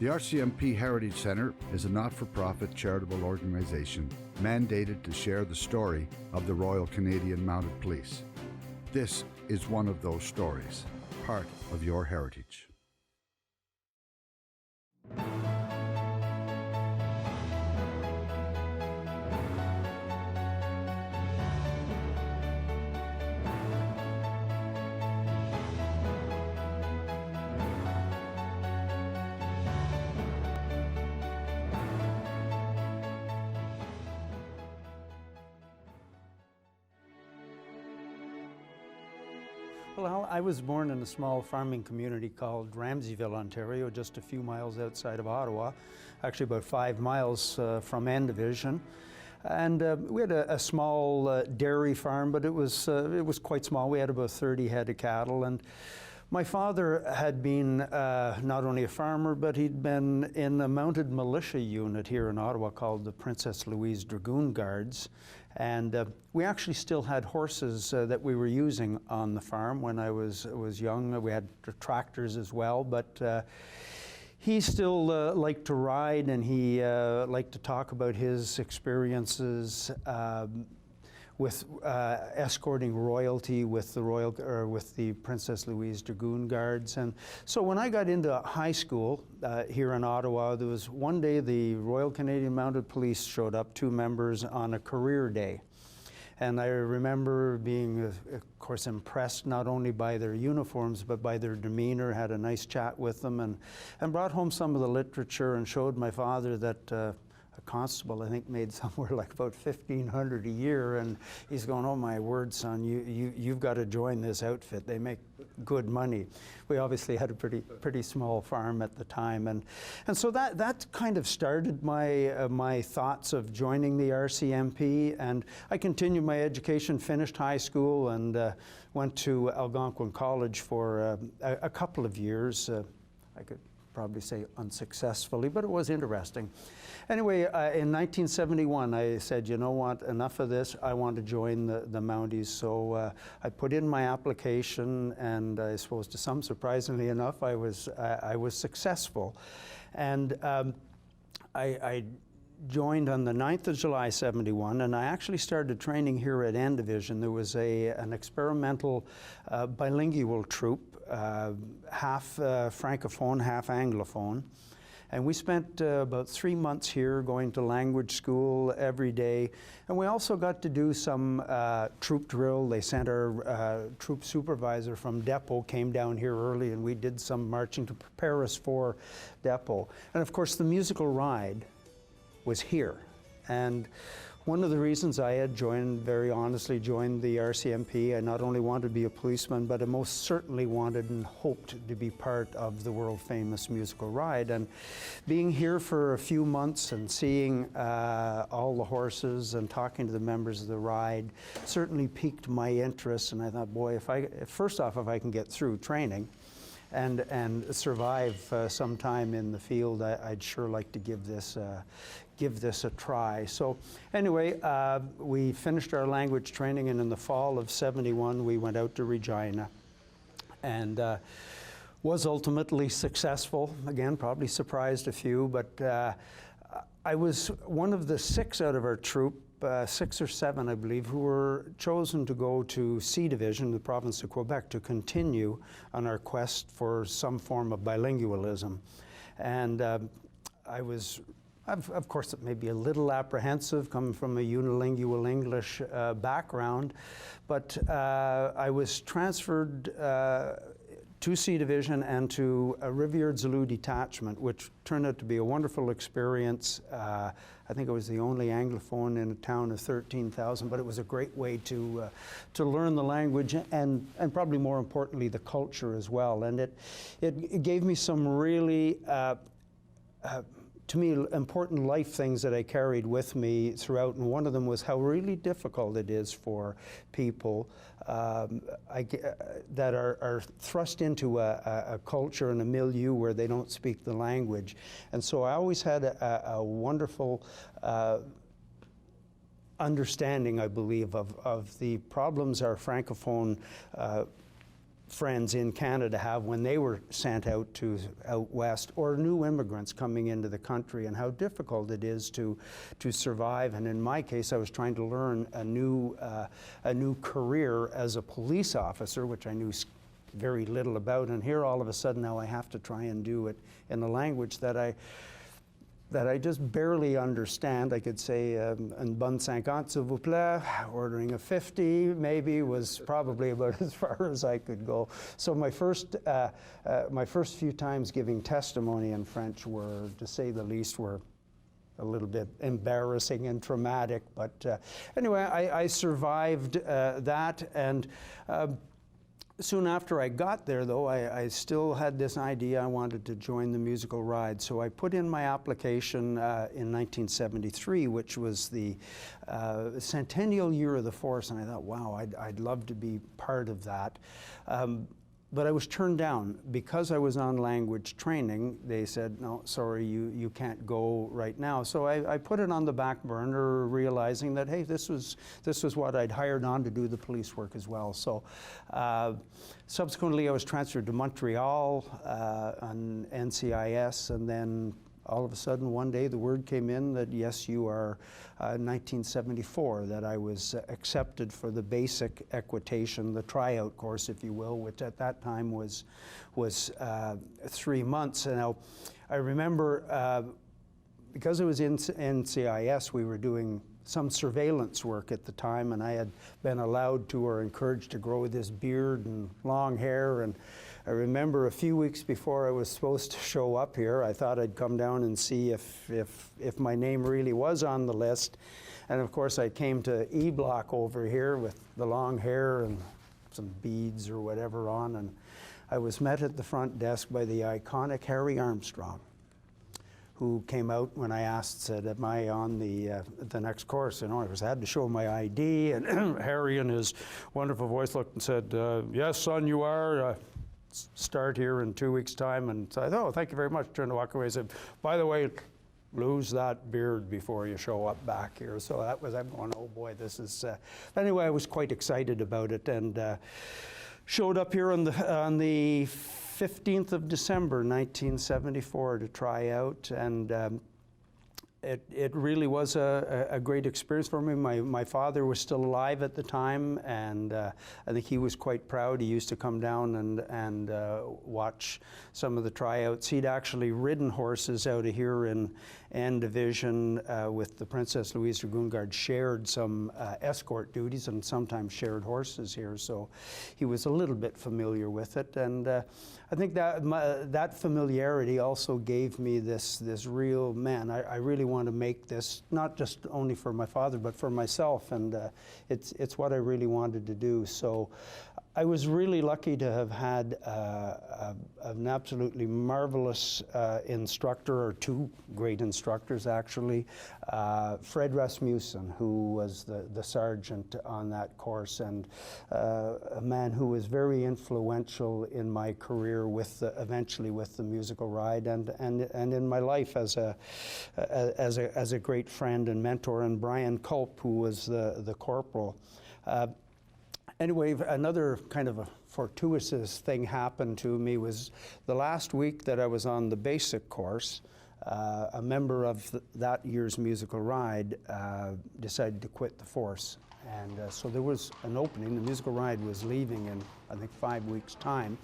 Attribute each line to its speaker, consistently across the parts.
Speaker 1: The RCMP Heritage Centre is a not-for-profit charitable organisation mandated to share the story of the Royal Canadian Mounted Police. This is one of those stories, part of your heritage.
Speaker 2: Well, I was born in a small farming community called Ramseyville, Ontario, just a few miles outside of Ottawa, actually about 5 miles from N Division. And we had a small dairy farm, but it was quite small. We had about 30 head of cattle. And my father had been not only a farmer, but he'd been in a mounted militia unit here in Ottawa called the Princess Louise Dragoon Guards. And we actually still had horses that we were using on the farm when I was young. We had tractors as well, but he still liked to ride, and he liked to talk about his experiences with escorting royalty with the Princess Louise Dragoon Guards. And so when I got into high school here in Ottawa, there was one day the Royal Canadian Mounted Police showed up, 2 members, on a career day. And I remember being, of course, impressed not only by their uniforms, but by their demeanor, had a nice chat with them, and brought home some of the literature and showed my father that a constable, I think, made somewhere like about $1,500 a year, and he's going, "Oh my word, son, you've got to join this outfit. They make good money." We obviously had a pretty small farm at the time, and so that kind of started my thoughts of joining the RCMP. And I continued my education, finished high school, and went to Algonquin College for a couple of years. I could probably say unsuccessfully, but it was interesting. Anyway, in 1971, I said, you know what, enough of this. I want to join the Mounties. So I put in my application, and I suppose to some, surprisingly enough, I was successful. And I joined on the 9th of July, 71, and I actually started training here at N Division. There was an experimental bilingual troop, half Francophone, half Anglophone. And we spent about 3 months here going to language school every day. And we also got to do some troop drill. They sent our troop supervisor from depot, came down here early, and we did some marching to prepare us for depot. And of course, the musical ride was here. And one of the reasons I had very honestly joined the RCMP, I not only wanted to be a policeman, but I most certainly wanted and hoped to be part of the world famous musical ride. And being here for a few months and seeing all the horses and talking to the members of the ride certainly piqued my interest. And I thought, boy, first off, if I can get through training and survive some time in the field, I'd sure like to give this a try. So anyway, we finished our language training, and in the fall of 71, we went out to Regina, and was ultimately successful. Again, probably surprised a few, but I was one of the 6 out of our troop, 6 or 7, I believe, who were chosen to go to C Division, the province of Quebec, to continue on our quest for some form of bilingualism. And I was, of course, maybe a little apprehensive, coming from a unilingual English background, but I was transferred to C Division and to a Rivière-du-Loup detachment, which turned out to be a wonderful experience. I think I was the only Anglophone in a town of 13,000, but it was a great way to learn the language and probably more importantly, the culture as well. And it gave me some really, to me, important life things that I carried with me throughout, and one of them was how really difficult it is for people that are thrust into a culture and a milieu where they don't speak the language. And so I always had a wonderful understanding, I believe, of the problems our Francophone friends in Canada have when they were sent out west, or new immigrants coming into the country, and how difficult it is to survive. And in my case, I was trying to learn a new career as a police officer, which I knew very little about. And here, all of a sudden, now I have to try and do it in a language that I just barely understand. I could say, un bon 50, s'il vous plaît, ordering a 50, maybe, was probably about as far as I could go. So my first few times giving testimony in French were, to say the least, were a little bit embarrassing and traumatic. But anyway, I survived that, and soon after I got there, though, I still had this idea I wanted to join the musical ride. So I put in my application in 1973, which was the centennial year of the force, and I thought, wow, I'd love to be part of that. But I was turned down. Because I was on language training, they said, no, sorry, you can't go right now. So I put it on the back burner, realizing that, hey, this was what I'd hired on to do the police work as well. So subsequently, I was transferred to Montreal on NCIS, and then all of a sudden, one day, the word came in that, yes, you are 1974, that I was accepted for the basic equitation, the tryout course, if you will, which at that time was 3 months. And now, I remember, because it was in NCIS, we were doing some surveillance work at the time, and I had been allowed to, or encouraged to, grow this beard and long hair. And I remember a few weeks before I was supposed to show up here, I thought I'd come down and see if my name really was on the list. And of course, I came to E Block over here with the long hair and some beads or whatever on, and I was met at the front desk by the iconic Harry Armstrong, who came out when I asked, said, am I on the next course? You know, I had to show my ID, and Harry, in his wonderful voice, looked and said, yes, son, you are. Start here in 2 weeks' time. And so I thought, oh, thank you very much. Turned to walk away. I said, by the way, lose that beard before you show up back here. So that was, I'm going, oh boy, this is, anyway, I was quite excited about it, and showed up here on the 15th of December, 1974, to try out, and it really was a great experience for me. My father was still alive at the time, and I think he was quite proud. He used to come down and watch some of the tryouts. He'd actually ridden horses out of here in N Division with the Princess Louise Dragoon Guard, shared some escort duties and sometimes shared horses here, so he was a little bit familiar with it. And I think that familiarity also gave me this real, man, I really want to make this, not just only for my father, but for myself, and it's what I really wanted to do. So I was really lucky to have had an absolutely marvelous instructor, or two great instructors, actually. Fred Rasmussen, who was the sergeant on that course, and a man who was very influential in my career, eventually with the musical ride, and in my life as a great friend and mentor. And Brian Culp, who was the corporal. Anyway, another kind of a fortuitous thing happened to me was the last week that I was on the basic course, a member of that year's musical ride decided to quit the force. And so there was an opening. The musical ride was leaving in, I think, 5 weeks' time.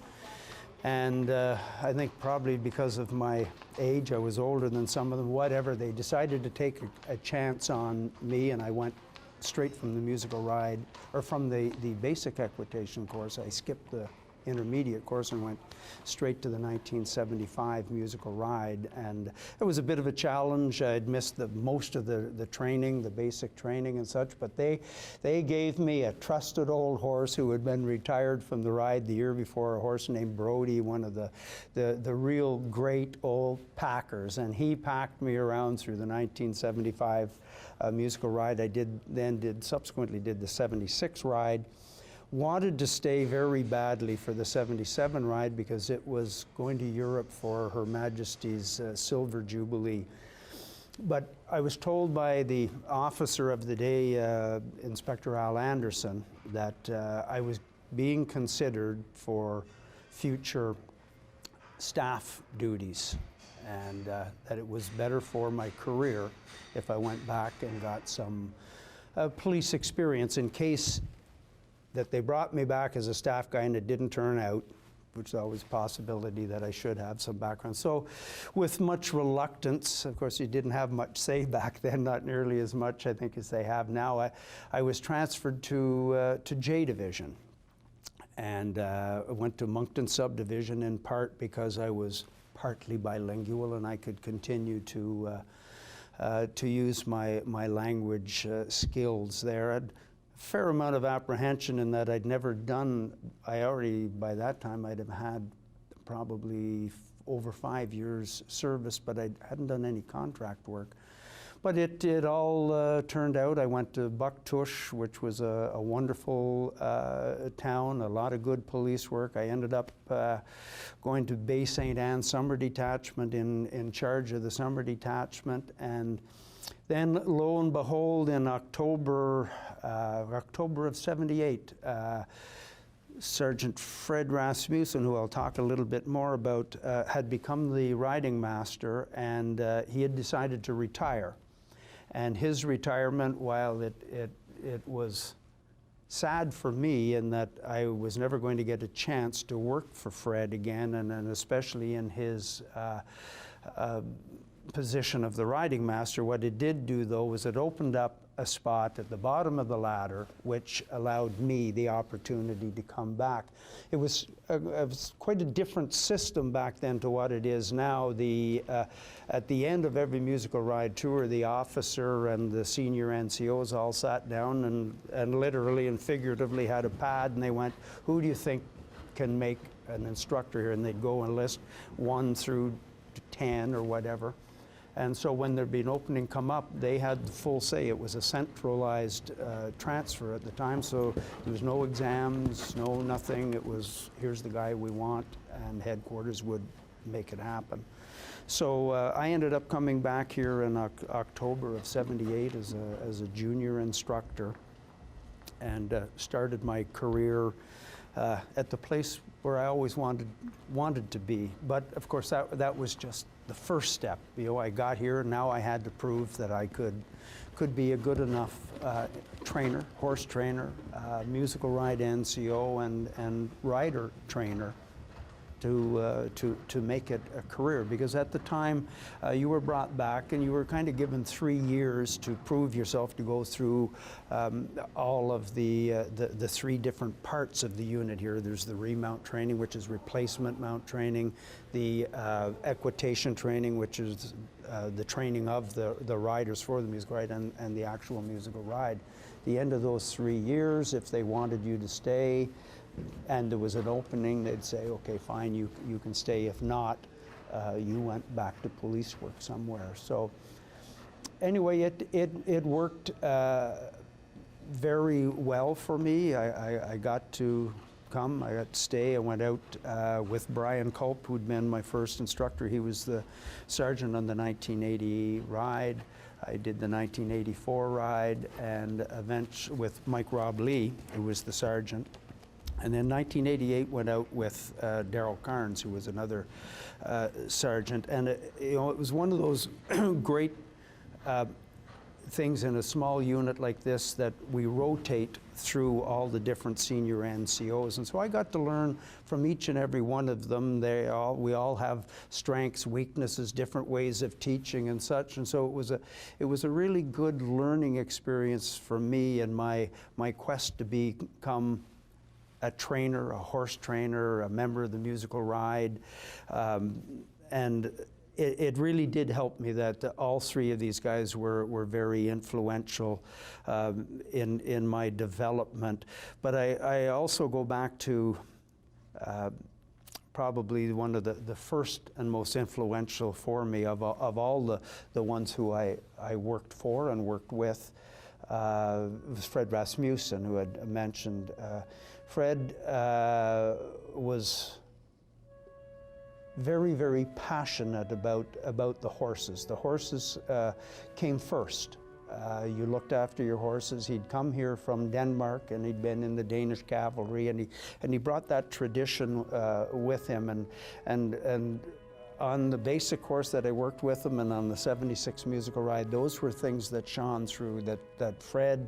Speaker 2: And I think probably because of my age, I was older than some of them, whatever, they decided to take a chance on me, and I went straight from the musical ride, or from the basic equitation course. I skipped the intermediate course and went straight to the 1975 musical ride, and it was a bit of a challenge. I'd missed most of the training, the basic training and such, but they gave me a trusted old horse who had been retired from the ride the year before, a horse named Brody, one of the real great old packers, and he packed me around through the 1975 musical ride. I subsequently did the 76 ride. Wanted to stay very badly for the 77 ride because it was going to Europe for Her Majesty's Silver Jubilee. But I was told by the officer of the day, Inspector Al Anderson, that I was being considered for future staff duties, and that it was better for my career if I went back and got some police experience in case that they brought me back as a staff guy and it didn't turn out, which is always a possibility that I should have some background. So with much reluctance, of course you didn't have much say back then, not nearly as much I think as they have now, I was transferred to J Division. And I went to Moncton Subdivision in part because I was partly bilingual and I could continue to use my language skills there. I had a fair amount of apprehension in that I'd never done, by that time I'd have had probably over 5 years service, but I hadn't done any contract work. But it all turned out. I went to Bucktush, which was a wonderful town, a lot of good police work. I ended up going to Bay St. Anne Summer Detachment in charge of the Summer Detachment. And then lo and behold, in October of '78, Sergeant Fred Rasmussen, who I'll talk a little bit more about, had become the riding master, and he had decided to retire. And his retirement, while it was sad for me in that I was never going to get a chance to work for Fred again, and especially in his position of the riding master, what it did do though was it opened up a spot at the bottom of the ladder which allowed me the opportunity to come back. It was quite a different system back then to what it is now. At the end of every musical ride tour, the officer and the senior NCOs all sat down and literally and figuratively had a pad, and they went, who do you think can make an instructor here? And they'd go and list 1 through 10 or whatever. And so when there'd be an opening come up, they had the full say. It was a centralized transfer at the time, so there was no exams, no nothing. It was, here's the guy we want, and headquarters would make it happen. So I ended up coming back here in October of '78 as a junior instructor, and started my career at the place where I always wanted to be. But of course that was just the first step. You know, I got here and now I had to prove that I could be a good enough trainer, horse trainer, musical ride NCO, and rider trainer to make it a career. Because at the time you were brought back and you were kind of given 3 years to prove yourself, to go through all of the 3 different parts of the unit here. There's the remount training, which is replacement mount training, the equitation training, which is the training of the riders for the musical ride, and the actual musical ride. The end of those 3 years, if they wanted you to stay and there was an opening, they'd say, okay, fine, you can stay. If not, you went back to police work somewhere. So anyway, it worked very well for me. I got to come, I got to stay. I went out with Brian Culp, who'd been my first instructor. He was the sergeant on the 1980 ride. I did the 1984 ride, and eventually with Mike Rob Lee, who was the sergeant. And then 1988 went out with Darrell Carnes, who was another sergeant. And it was one of those great things in a small unit like this, that we rotate through all the different senior NCOs. And so I got to learn from each and every one of them. We all have strengths, weaknesses, different ways of teaching and such. And so it was a really good learning experience for me in my quest to become a trainer, a horse trainer, a member of the musical ride. And it really did help me that all 3 of these guys were very influential in my development. But I also go back to probably one of the first and most influential for me of all the ones who I worked for and worked with. Was Fred Rasmussen, who had mentioned. Fred was very, very passionate about the horses. The horses came first You looked after your horses. He'd come here from Denmark, and he'd been in the Danish cavalry, and he brought that tradition with him. And on the basic horse that I worked with him, and on the 76 musical ride, those were things that shone through. That Fred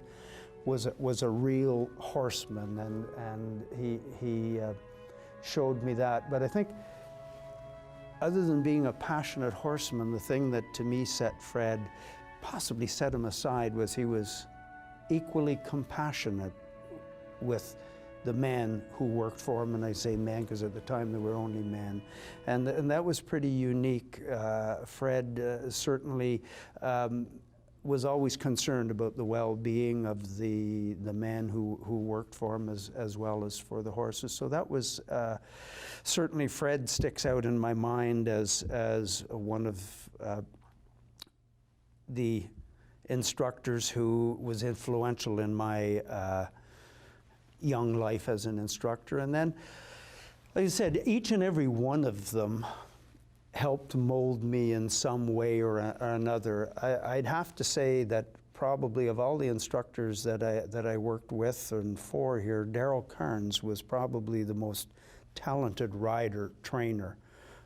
Speaker 2: was a real horseman, and he showed me that. But I think, other than being a passionate horseman, the thing that to me possibly set him aside was he was equally compassionate with the men who worked for him, and I say men because at the time there were only men, and that was pretty unique. Fred certainly was always concerned about the well-being of the men who worked for him as well as for the horses. So that was certainly, Fred sticks out in my mind as one of the instructors who was influential in my young life as an instructor. And then, like I said, each and every one of them helped mold me in some way or another. I'd have to say that probably of all the instructors that I worked with and for here, Daryl Carnes was probably the most talented rider, trainer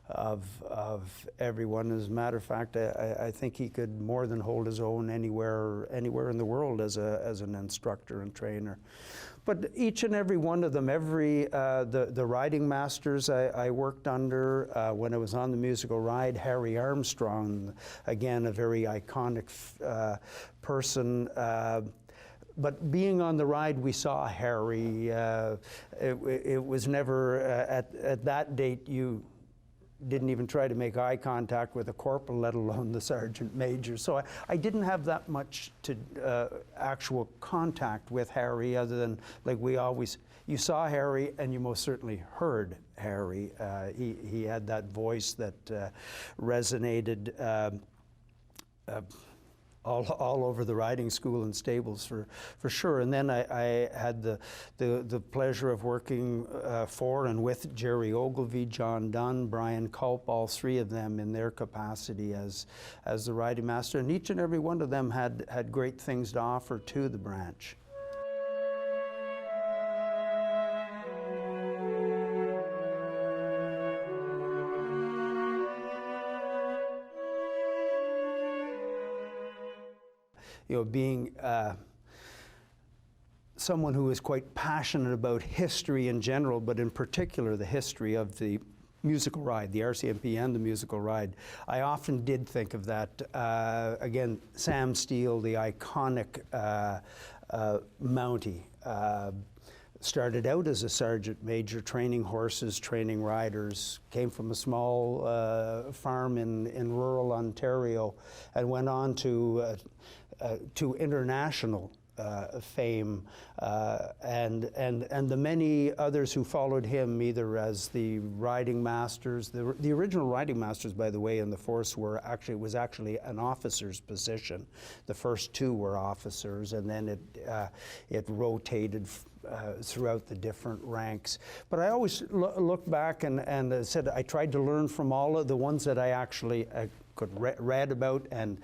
Speaker 2: of everyone. As a matter of fact, I think he could more than hold his own anywhere in the world as an instructor and trainer. But each and every one of them, the riding masters I worked under when I was on the musical ride, Harry Armstrong, again, a very iconic person. But being on the ride, we saw Harry. It was never, at that date, you didn't even try to make eye contact with a corporal, let alone the sergeant major. So I didn't have that much actual contact with Harry, other than, like, you saw Harry and you most certainly heard Harry. He had that voice that resonated all over the riding school and stables for sure. And then I had the pleasure of working for and with Jerry Ogilvie, John Dunn, Brian Culp, all three of them in their capacity as the riding master. And each and every one of them had great things to offer to the branch. You know, being someone who is quite passionate about history in general, but in particular the history of the musical ride, the RCMP and the musical ride, I often did think of that. Again, Sam Steele, the iconic Mountie, started out as a sergeant major, training horses, training riders, came from a small farm in rural Ontario, and went on to international fame, and the many others who followed him, either as the riding masters. The original riding masters, by the way, in the force was actually an officer's position. The first two were officers, and then it rotated throughout the different ranks. But I always look back and said I tried to learn from all of the ones that I actually could read about and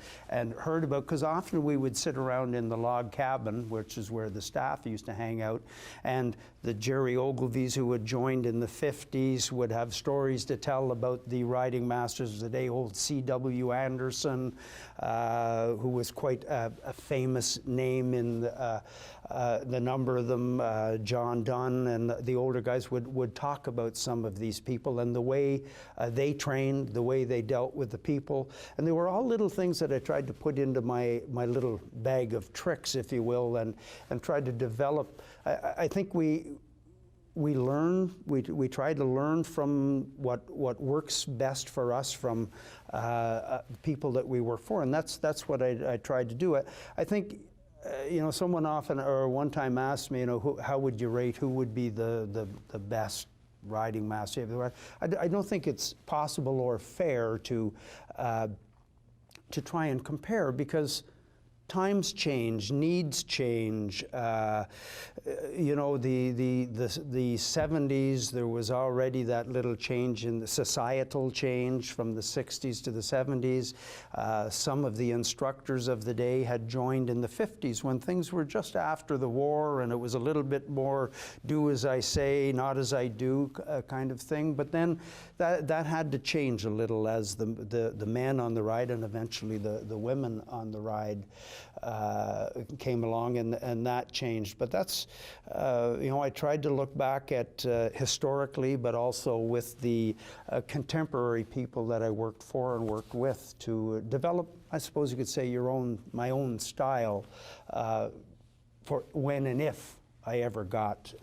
Speaker 2: heard about, because often we would sit around in the log cabin, which is where the staff used to hang out, and the Jerry Ogilvies who had joined in the 50s would have stories to tell about the riding masters of the day. Old C.W. Anderson, who was quite a famous name in the number of them, John Dunn, and the older guys would talk about some of these people and the way they trained, the way they dealt with the people. And they were all little things that I tried to put into my little bag of tricks, if you will, and tried to develop. I think we try to learn from what works best for us from people that we work for, and that's what I tried to do. I think, you know, someone often or one time asked me, you know, how would you rate, who would be the best riding master? I don't think it's possible or fair to try and compare, because times change, needs change. You know, the 70s, there was already that little change in the societal change from the 60s to the 70s. Some of the instructors of the day had joined in the 50s when things were just after the war, and it was a little bit more do as I say, not as I do kind of thing. But then that had to change a little as the men on the ride and eventually the women on the ride came along, and that changed. But that's, you know, I tried to look back at historically, but also with the contemporary people that I worked for and worked with to develop, I suppose you could say, my own style for when and if I ever got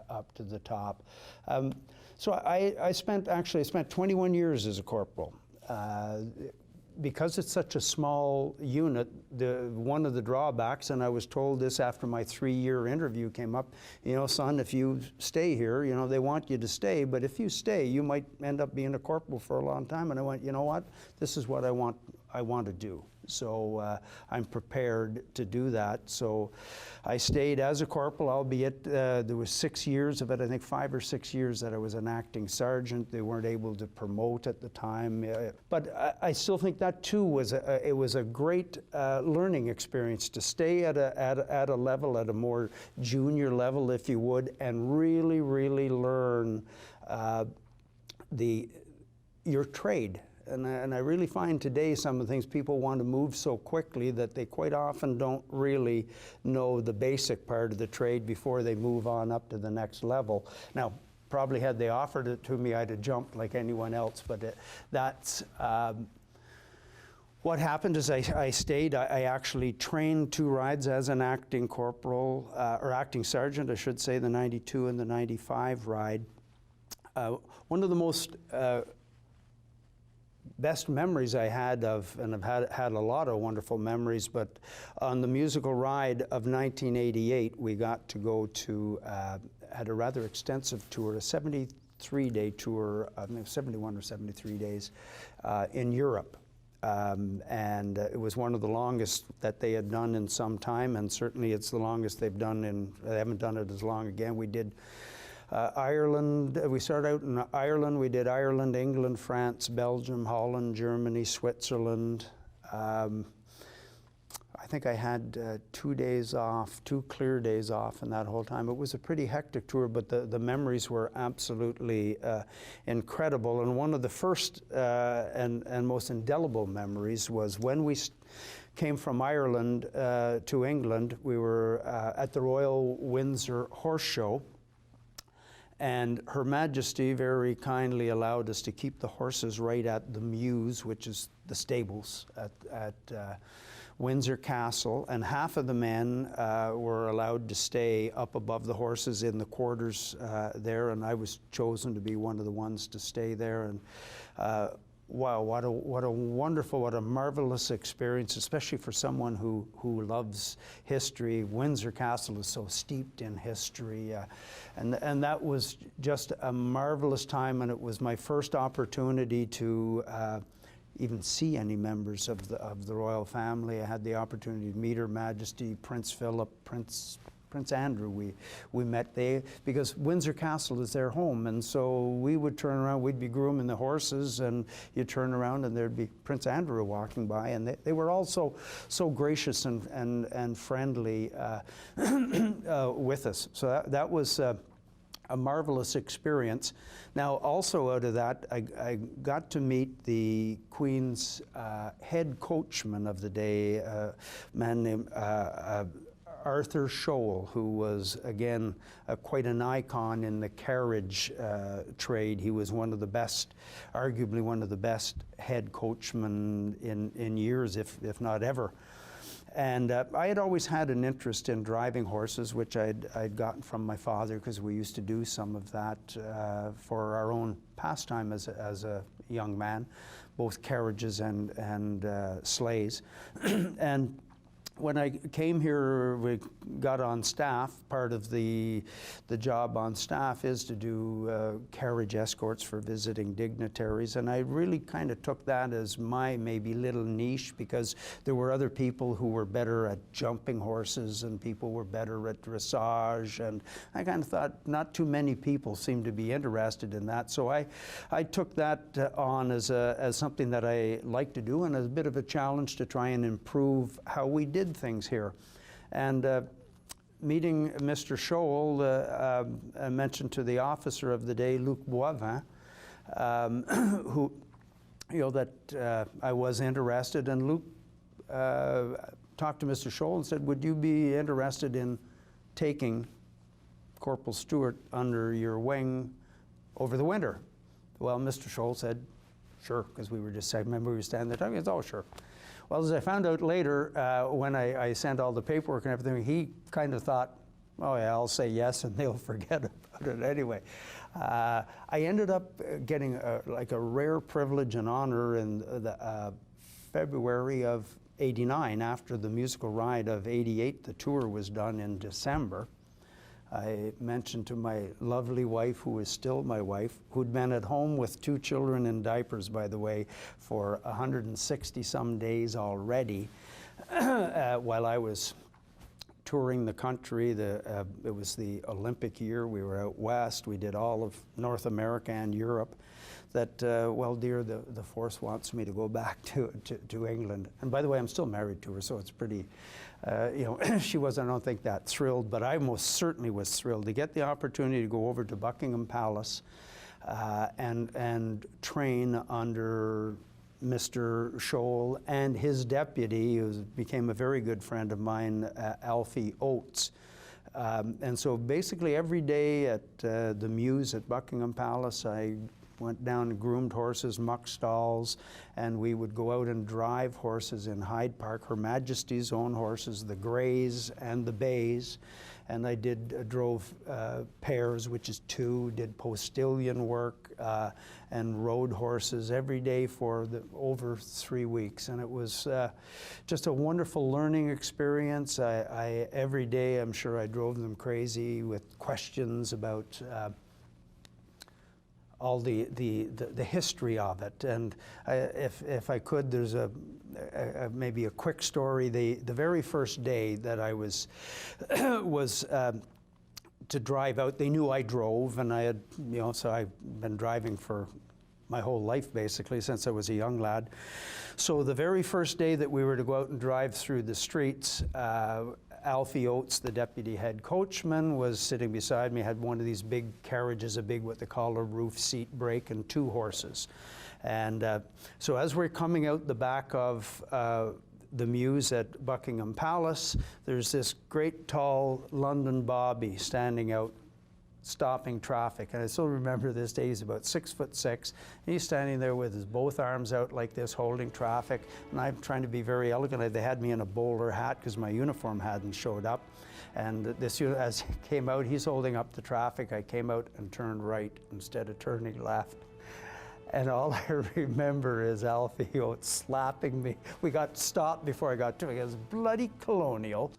Speaker 2: up to the top. So I spent 21 years as a corporal. Because it's such a small unit, one of the drawbacks, and I was told this after my 3-year interview came up, you know, son, if you stay here, you know, they want you to stay, but if you stay, you might end up being a corporal for a long time. And I went, you know what, this is what I want to do. So I'm prepared to do that. So I stayed as a corporal, albeit there was 6 years of it, I think 5 or 6 years that I was an acting sergeant. They weren't able to promote at the time. But I still think that too was a great learning experience to stay at a level, at a more junior level, if you would, and really, really learn your trade. And I really find today some of the things people want to move so quickly that they quite often don't really know the basic part of the trade before they move on up to the next level. Now, probably had they offered it to me, I'd have jumped like anyone else, but that's what happened is I stayed. I actually trained 2 rides as an acting corporal, or acting sergeant, I should say, the 92 and the 95 ride. One of the most best memories I had of, and I've had a lot of wonderful memories, but on the musical ride of 1988, we got to go to, had a rather extensive tour, a 73-day tour, I think 71 or 73 days in Europe. And it was one of the longest that they had done in some time, and certainly it's the longest they've done they haven't done it as long again. We did Ireland, we started out in Ireland. We did Ireland, England, France, Belgium, Holland, Germany, Switzerland. I think I had 2 days off, 2 clear days off in that whole time. It was a pretty hectic tour, but the memories were absolutely incredible. And one of the first and most indelible memories was when we came from Ireland to England. We were at the Royal Windsor Horse Show. And Her Majesty very kindly allowed us to keep the horses right at the mews, which is the stables at Windsor Castle. And half of the men were allowed to stay up above the horses in the quarters there. And I was chosen to be one of the ones to stay there. And wow, what a wonderful, what a marvelous experience, especially for someone who loves history. Windsor Castle is so steeped in history. And that was just a marvelous time, and it was my first opportunity to even see any members of the royal family. I had the opportunity to meet Her Majesty, Prince Philip, Prince Andrew. We met there because Windsor Castle is their home, and so we would turn around, we'd be grooming the horses, and you turn around and there'd be Prince Andrew walking by, and they were all so gracious and friendly with us. So that was a marvelous experience. Now, also out of that, I got to meet the Queen's head coachman of the day, a man named Arthur Scholl, who was, again, quite an icon in the carriage trade. He was one of the best, arguably one of the best head coachmen in years, if not ever. And I had always had an interest in driving horses, which I'd gotten from my father, because we used to do some of that for our own pastime as a young man, both carriages and sleighs. And when I came here, we got on staff. Part of the job on staff is to do carriage escorts for visiting dignitaries, and I really kind of took that as my maybe little niche, because there were other people who were better at jumping horses and people were better at dressage, and I kind of thought not too many people seemed to be interested in that, so I took that on as something that I like to do and as a bit of a challenge to try and improve how we did things here. And meeting Mr. Scholl, I mentioned to the officer of the day, Luc Boivin, who, that I was interested, and Luc talked to Mr. Scholl and said, would you be interested in taking Corporal Stewart under your wing over the winter? Well, Mr. Scholl said, sure, because we were just, I remember we were standing there talking, he said, oh, sure. Well, as I found out later, when I sent all the paperwork and everything, he kind of thought, oh yeah, I'll say yes and they'll forget about it anyway. I ended up getting like a rare privilege and honor in the February of '89, after the musical ride of '88. The tour was done in December. I mentioned to my lovely wife, who is still my wife, who'd been at home with 2 children in diapers, by the way, for 160 some days already, while I was touring the country. It was the Olympic year. We were out west. We did all of North America and Europe. That, well, dear, the force wants me to go back to England. And by the way, I'm still married to her, so it's pretty, she wasn't, I don't think, that thrilled, but I most certainly was thrilled to get the opportunity to go over to Buckingham Palace and train under Mr. Scholl and his deputy, who became a very good friend of mine, Alfie Oates. And so basically every day at the Mews at Buckingham Palace, I went down and groomed horses, muck stalls, and we would go out and drive horses in Hyde Park, Her Majesty's own horses, the Greys and the Bays. And I drove pairs, which is 2, did postilion work and rode horses every day for over 3 weeks. And it was just a wonderful learning experience. Every day, I'm sure I drove them crazy with questions about all the history of it. And if I could, there's maybe a quick story. The very first day that I was to drive out, they knew I drove, and I had, so I've been driving for my whole life, basically, since I was a young lad. So the very first day that we were to go out and drive through the streets, Alfie Oates, the deputy head coachman, was sitting beside me, had one of these big carriages, a big, what they call a roof seat brake, and 2 horses. And so as we're coming out the back of the Mews at Buckingham Palace, there's this great tall London bobby standing out, stopping traffic. And I still remember this day. He's about 6'6", and he's standing there with his both arms out like this, holding traffic. And I'm trying to be very elegant. They had me in a bowler hat because my uniform hadn't showed up. And as he came out, he's holding up the traffic. I came out and turned right instead of turning left. And all I remember is Alfie slapping me. We got stopped before I got to it. It was bloody colonial.